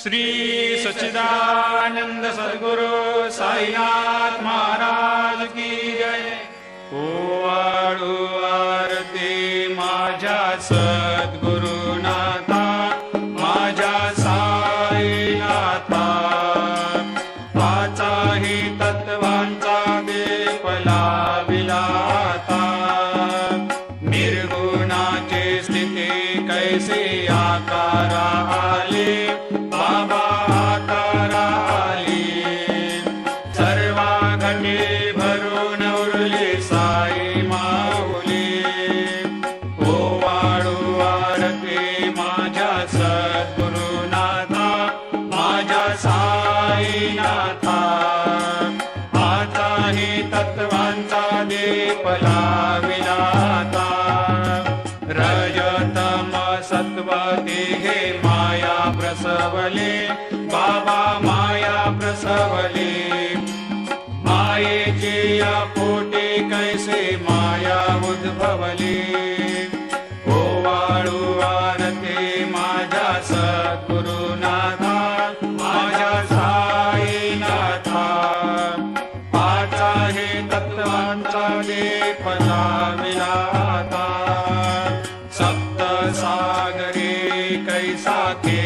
श्री सच्चिदानंद सद्गुरु साईनाथ महाराज की जय। ओवाळू आरती माझ्या सद्गुरुनाथा, माझ्या साईनाथा, पाचाही तत्वांचा दीप लाविलाता। निर्गुणाची स्थिती कैसे आकारा आले, बाबा आकारा आले। सर्वा घटे भरून उरले साई माऊली। ओवाळू आरती माझ्या सद्गुरुनाथा, माझ्या साईनाथा, आताही तत्वांचा दीप लाविलाता। रजतम सत्व तिघे माया प्रसवले, बाबा माया प्रसवले। मायेची या पोटी कैसे माया उद्भवली। ओवाळू आरती माझ्या सद्गुरुनाथा, माझ्या साईनाथा, पाचाही तत्वांचा दीप लाविलाता। सप्त सागरी कैसा के